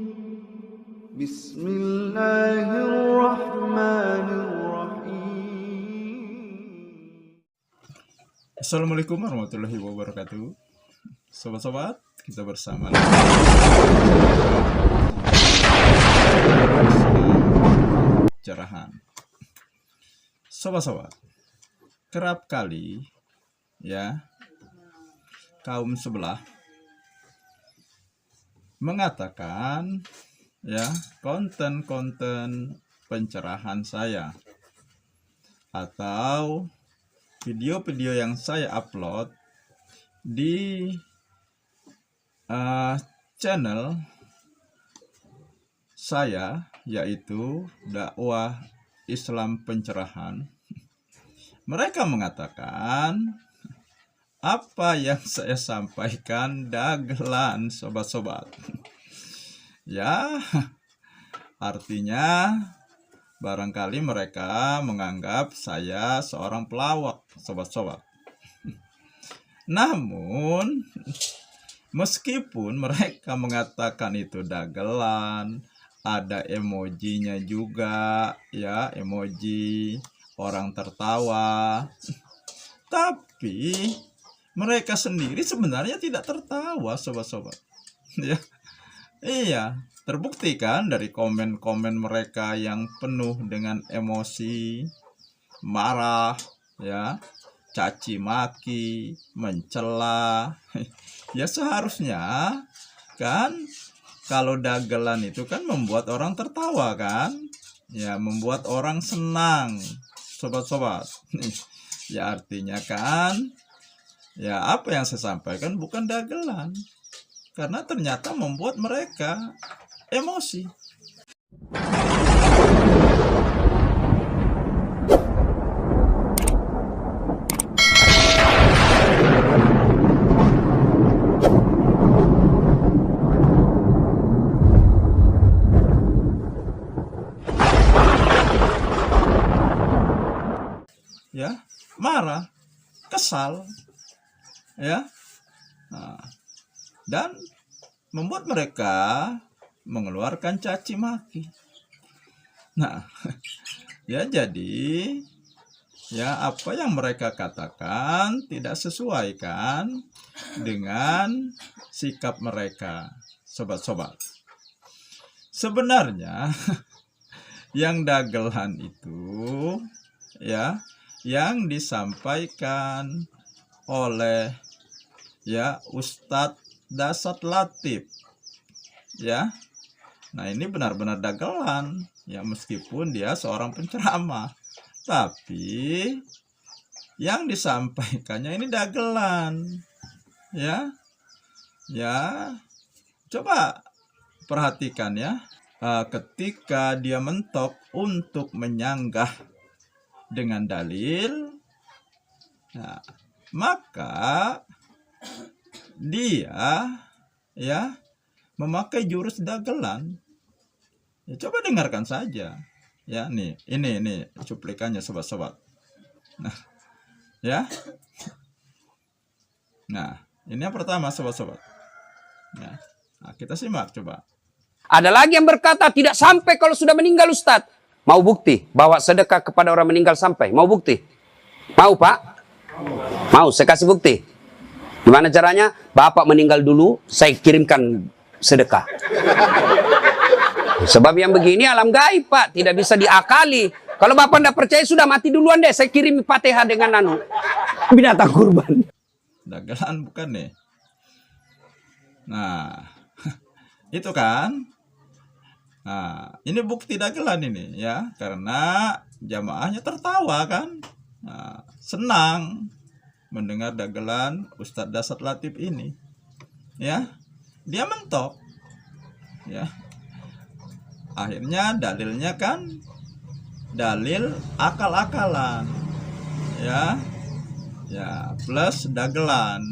Bismillahirrahmanirrahim. Assalamualaikum warahmatullahi wabarakatuh. Sobat-sobat, kita bersama cerahan. Sobat-sobat, kerap kali ya kaum sebelah mengatakan ya konten-konten pencerahan saya atau video-video yang saya upload di channel saya, yaitu dakwah Islam pencerahan. Mereka mengatakan apa yang saya sampaikan dagelan, sobat-sobat. Ya, artinya barangkali mereka menganggap saya seorang pelawak, sobat-sobat. Namun, meskipun mereka mengatakan itu dagelan, ada emojinya juga, ya, emoji orang tertawa. Tapi mereka sendiri sebenarnya tidak tertawa, sobat-sobat. Ya, iya, terbukti kan dari komen-komen mereka yang penuh dengan emosi, marah, ya, caci maki, mencela. Ya seharusnya kan kalau dagelan itu kan membuat orang tertawa kan, ya, membuat orang senang, sobat-sobat. Ya artinya kan, ya apa yang saya sampaikan bukan dagelan, karena ternyata membuat mereka emosi. Ya, marah, kesal, ya, dan membuat mereka mengeluarkan caci maki. Nah, ya jadi, ya apa yang mereka katakan tidak sesuai kan dengan sikap mereka, sobat-sobat. Sebenarnya yang dagelan itu, ya, yang disampaikan oleh ya Ustadz Dasat Latif, ya. Nah ini benar-benar dagelan, ya, meskipun dia seorang penceramah, tapi yang disampaikannya ini dagelan, ya. Ya, coba perhatikan ya, ketika dia mentok untuk menyanggah dengan dalil, nah, maka dia ya memakai jurus dagelan. Ya, coba dengarkan saja. Ya, nih, ini cuplikannya, sobat-sobat. Nah, ya. Nah, ini yang pertama, sobat-sobat. Ya. Nah, kita simak coba. Ada lagi yang berkata tidak sampai kalau sudah meninggal Ustadz. Mau bukti bawa sedekah kepada orang meninggal sampai? Mau bukti? Mau Pak? Mau, saya kasih bukti. Gimana caranya? Bapak meninggal dulu, saya kirimkan sedekah. Sebab yang begini alam gaib Pak, tidak bisa diakali. Kalau Bapak tidak percaya sudah mati duluan deh, saya kirim Fatihah dengan binatang kurban. Dagelan bukan nih? Nah, itu kan. Nah, ini bukti dagelan ini ya, karena jamaahnya tertawa kan. Nah, senang mendengar dagelan Ustadz Dasat Latif ini. Ya, dia mentok. Ya. Akhirnya dalilnya kan dalil akal-akalan. Ya. Ya, plus dagelan.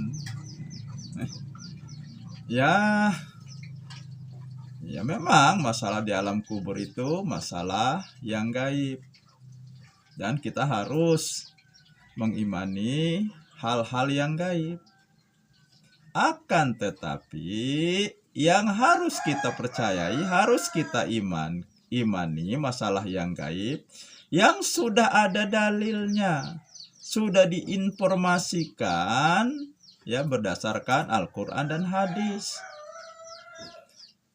Ya, ya memang masalah di alam kubur itu masalah yang gaib. Dan kita harus mengimani hal-hal yang gaib. Akan tetapi yang harus kita percayai, harus kita imani masalah yang gaib, yang sudah ada dalilnya, sudah diinformasikan ya berdasarkan Al-Quran dan hadis.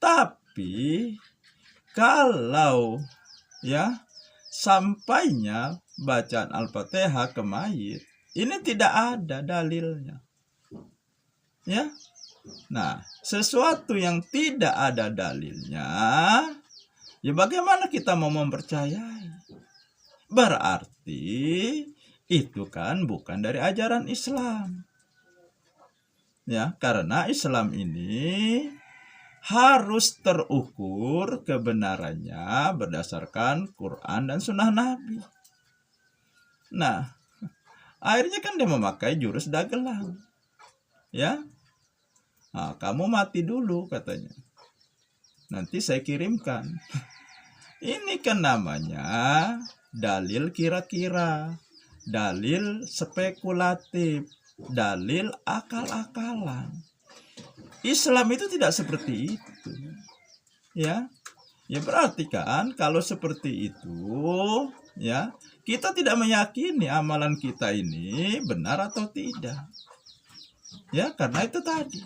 Tapi kalau ya sampainya bacaan Al-Fatihah ke mayit, ini tidak ada dalilnya. Ya. Nah, sesuatu yang tidak ada dalilnya, ya bagaimana kita mau mempercayai? Berarti itu kan bukan dari ajaran Islam. Ya, karena Islam ini harus terukur kebenarannya berdasarkan Quran dan Sunnah Nabi. Nah, akhirnya kan dia memakai jurus dagelan. Ya, nah, kamu mati dulu katanya. Nanti saya kirimkan. Ini kan namanya dalil kira-kira, dalil spekulatif, dalil akal-akalan. Islam itu tidak seperti itu. Ya. Ya berarti kan kalau seperti itu, ya, kita tidak meyakini amalan kita ini benar atau tidak. Ya, karena itu tadi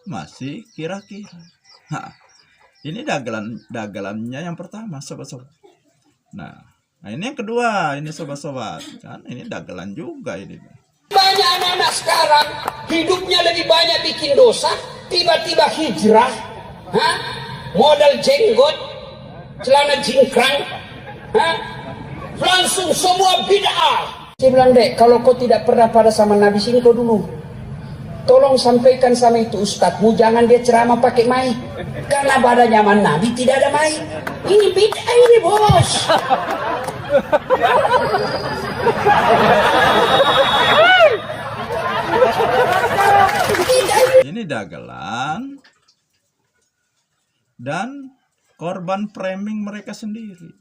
masih kira-kira. Nah, ini dagelannya yang pertama, sobat-sobat. Nah, ini yang kedua, ini sobat-sobat. Kan ini dagelan juga ini. Banyak anak-anak sekarang hidupnya lebih banyak bikin dosa, tiba-tiba hijrah, modal jenggot, celana jingkrang, langsung semua bid'ah. Saya bilang, Dek, kalau kau tidak pernah pada sama Nabi, sini kau dulu. Tolong sampaikan sama itu ustadzmu, jangan dia ceramah pakai mic. Karena pada zaman Nabi tidak ada mic. Ini bid'ah ini, bos. Ini dagelan dan korban framing mereka sendiri.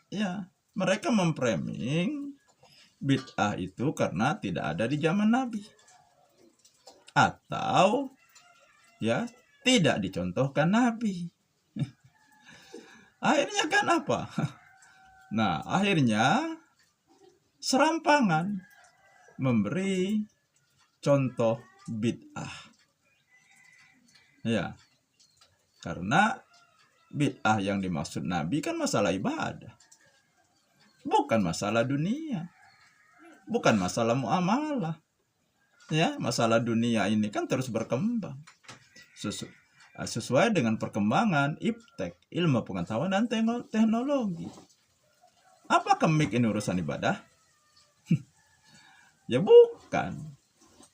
Ya, mereka memframing bid'ah itu karena tidak ada di zaman Nabi. Atau ya tidak dicontohkan Nabi. Akhirnya kan apa? Nah, akhirnya serampangan memberi contoh bid'ah. Ya. Karena bid'ah yang dimaksud Nabi kan masalah ibadah. Bukan masalah dunia. Bukan masalah muamalah. Ya, masalah dunia ini kan terus berkembang. Sesuai dengan perkembangan iptek, ilmu pengetahuan dan teknologi. Apakah MIK ini urusan ibadah? Ya bukan.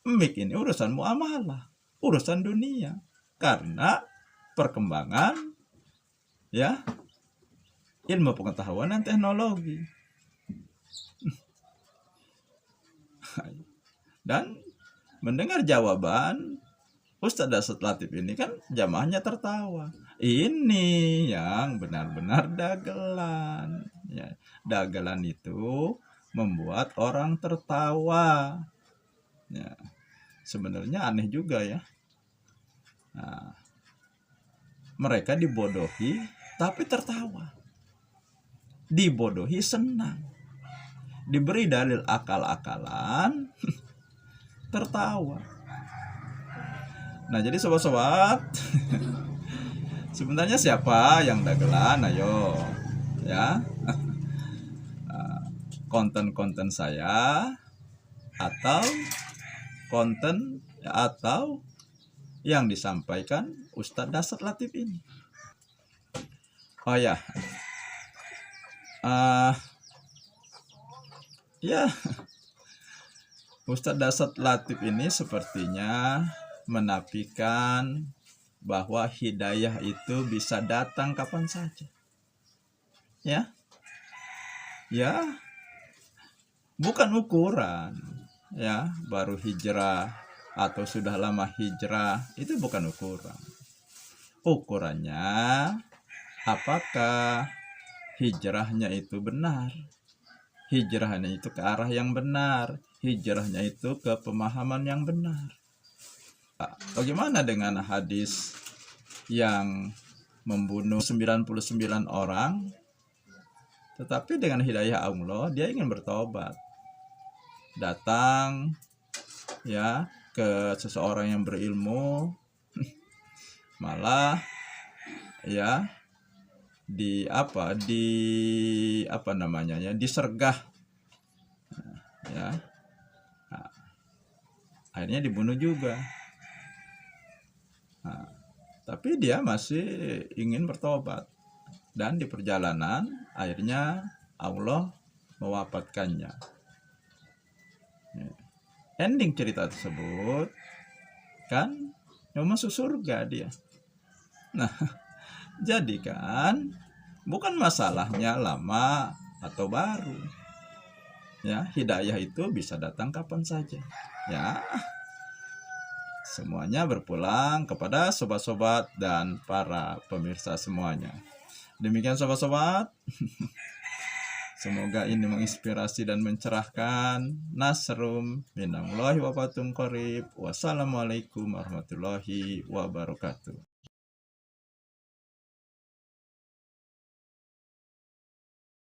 MIK ini urusan muamalah, urusan dunia. Karena perkembangan ya ilmu pengetahuan dan teknologi. Dan mendengar jawaban Ustadz Dasut Latif ini kan jamaahnya tertawa. Ini yang benar-benar dagelan. Ya, dagelan itu membuat orang tertawa. Ya, sebenarnya aneh juga ya. Nah, mereka dibodohi tapi tertawa. Dibodohi senang. Diberi dalil akal-akalan tertawa. Nah, jadi sobat-sobat, sebenarnya siapa yang dagelan? Ayo, ya. Konten-konten saya atau konten atau yang disampaikan Ustadz Dasut Latif ini. Oh ya, ya, Ustadz Dasut Latif ini sepertinya menafikan bahwa hidayah itu bisa datang kapan saja. Ya. Ya. Bukan ukuran. Ya, baru hijrah atau sudah lama hijrah, itu bukan ukuran. Ukurannya apakah hijrahnya itu benar? Hijrahnya itu ke arah yang benar, hijrahnya itu ke pemahaman yang benar. Bagaimana dengan hadis yang membunuh 99 orang, tetapi dengan hidayah Allah dia ingin bertobat. Datang ya ke seseorang yang berilmu, malah ya disergah ya. Nah, akhirnya dibunuh juga. Nah, tapi dia masih ingin bertobat, dan di perjalanan akhirnya Allah mewafatkannya. Ya. Ending cerita tersebut kan masuk surga dia. Nah, jadi kan bukan masalahnya lama atau baru. Ya, hidayah itu bisa datang kapan saja. Ya. Semuanya berpulang kepada sobat-sobat dan para pemirsa semuanya. Demikian sobat-sobat. Semoga ini menginspirasi dan mencerahkan. Nasrum minallahi wa fatum qarib. Wassalamualaikum warahmatullahi wabarakatuh.